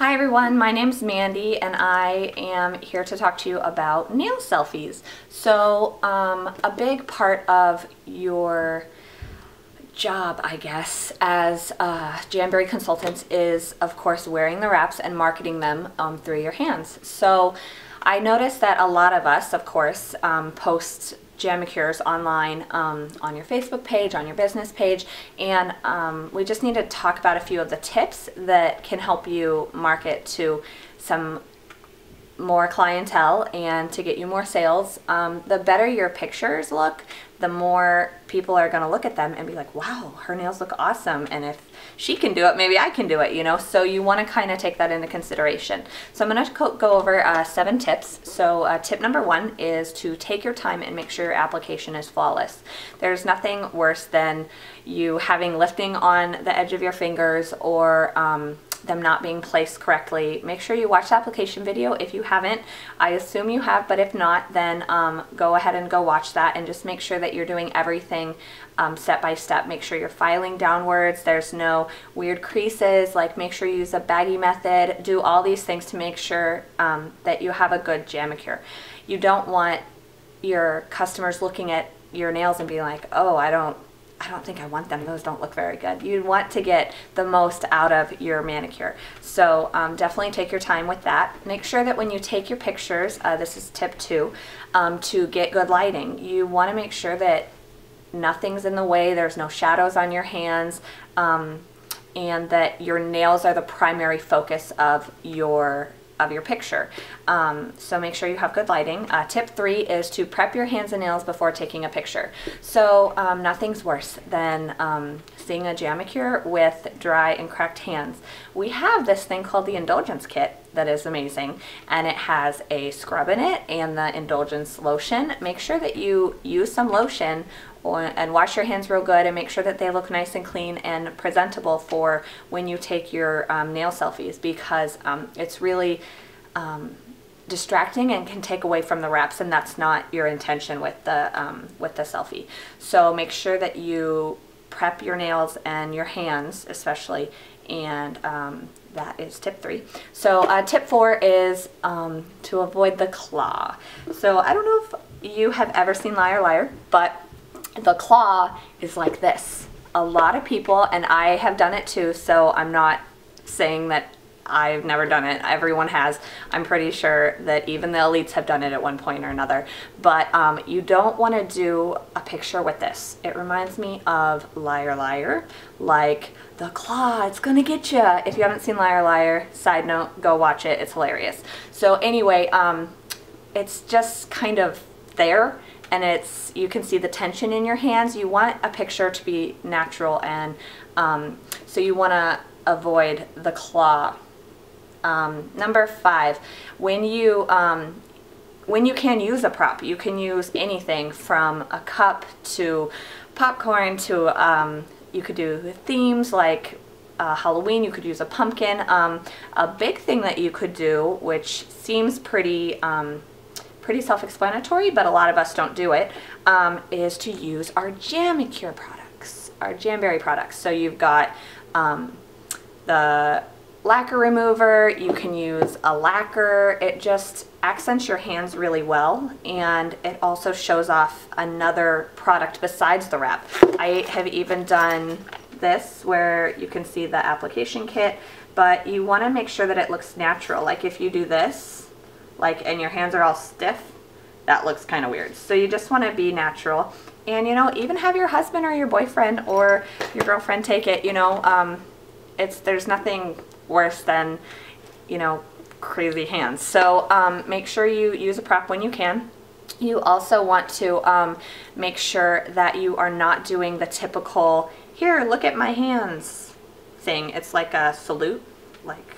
Hi everyone, my name's Mandy and I am here to talk to you about nail selfies. So a big part of your job, I guess, as Jamberry consultants is of course wearing the wraps and marketing them through your hands. So I noticed that a lot of us, of course, post Jamacures online on your Facebook page, on your business page, and we just need to talk about a few of the tips that can help you market to some more clientele and to get you more sales. The better your pictures look, the more people are going to look at them and be like, wow, her nails look awesome, and if she can do it, maybe I can do it, you know? So you want to kind of take that into consideration. So I'm going to go over 7 tips. So tip number 1 is to take your time and make sure your application is flawless. There's nothing worse than you having lifting on the edge of your fingers or them not being placed correctly. Make sure you watch the application video if you haven't. I assume you have, but if not, then go ahead and go watch that and just make sure that you're doing everything step by step. Make sure you're filing downwards, there's no weird creases, like make sure you use a baggy method. Do all these things to make sure that you have a good Jamacure. You don't want your customers looking at your nails and being like, oh, I don't think I want them, those don't look very good. You want to get the most out of your manicure. So definitely take your time with that. Make sure that when you take your pictures, this is tip 2, to get good lighting. You want to make sure that nothing's in the way, there's no shadows on your hands, and that your nails are the primary focus of your picture. So make sure you have good lighting. Tip 3 is to prep your hands and nails before taking a picture. So nothing's worse than seeing a Jamacure with dry and cracked hands. We have this thing called the Indulgence Kit that is amazing, and it has a scrub in it and the Indulgence lotion. Make sure that you use some lotion and wash your hands real good and make sure that they look nice and clean and presentable for when you take your nail selfies, because it's really distracting and can take away from the wraps, and that's not your intention with the selfie. So make sure that you prep your nails and your hands especially, and that is tip 3. So tip 4 is to avoid the claw. So I don't know if you have ever seen Liar Liar, but the claw is like this. A lot of people, and I have done it too, so I'm not saying that I've never done it. Everyone has. I'm pretty sure that even the elites have done it at one point or another. But you don't want to do a picture with this. It reminds me of Liar Liar, like the claw, it's gonna get you. If you haven't seen Liar Liar, side note, go watch it. It's hilarious. So anyway, it's just kind of there, and you can see the tension in your hands. You want a picture to be natural, and so you want to avoid the claw. Number 5, when you can use a prop, you can use anything from a cup to popcorn to you could do themes like Halloween. You could use a pumpkin. A big thing that you could do, which seems pretty self-explanatory, but a lot of us don't do it, is to use our Jamacure products, our Jamberry products. So you've got the lacquer remover, you can use a lacquer. It just accents your hands really well, and it also shows off another product besides the wrap. I have even done this where you can see the application kit, but you want to make sure that it looks natural. Like if you do this, and your hands are all stiff, that looks kind of weird. So you just want to be natural, and you know, even have your husband or your boyfriend or your girlfriend take it. You know, there's nothing worse than, you know, crazy hands. So make sure you use a prop when you can. You also want to make sure that you are not doing the typical, here, look at my hands thing. It's like a salute, like,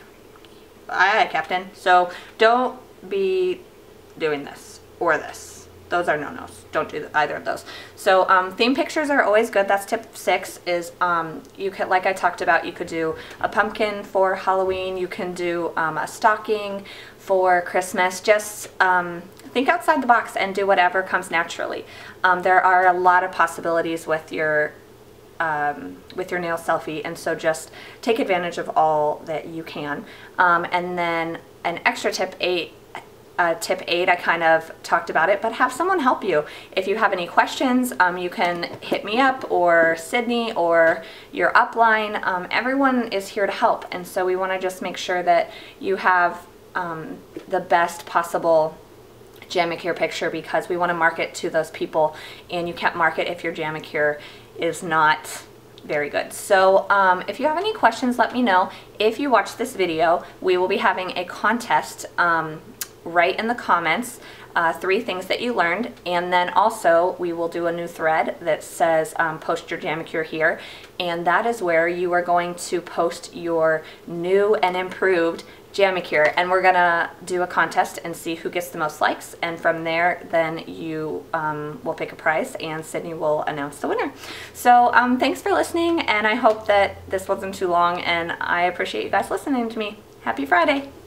aye, Captain. So don't be doing this or this. Those are no-nos. Don't do either of those. So theme pictures are always good. That's tip 6, is you could, like I talked about, you could do a pumpkin for Halloween. You can do a stocking for Christmas. Just think outside the box and do whatever comes naturally. There are a lot of possibilities with your with your nail selfie, and so just take advantage of all that you can. And then an extra tip 8, tip 8, I kind of talked about it, but have someone help you. If you have any questions, you can hit me up, or Sydney, or your upline. Everyone is here to help, and so we want to just make sure that you have the best possible Jamacure picture, because we want to market to those people, and you can't market if your Jamacure is not very good. So if you have any questions, let me know. If you watch this video, we will be having a contest. Write in the comments 3 things that you learned, and then also we will do a new thread that says post your Jamacure here, and that is where you are going to post your new and improved Jamacure, and we're gonna do a contest and see who gets the most likes, and from there then you will pick a prize and Sydney will announce the winner. So thanks for listening, and I hope that this wasn't too long, and I appreciate you guys listening to me. Happy Friday!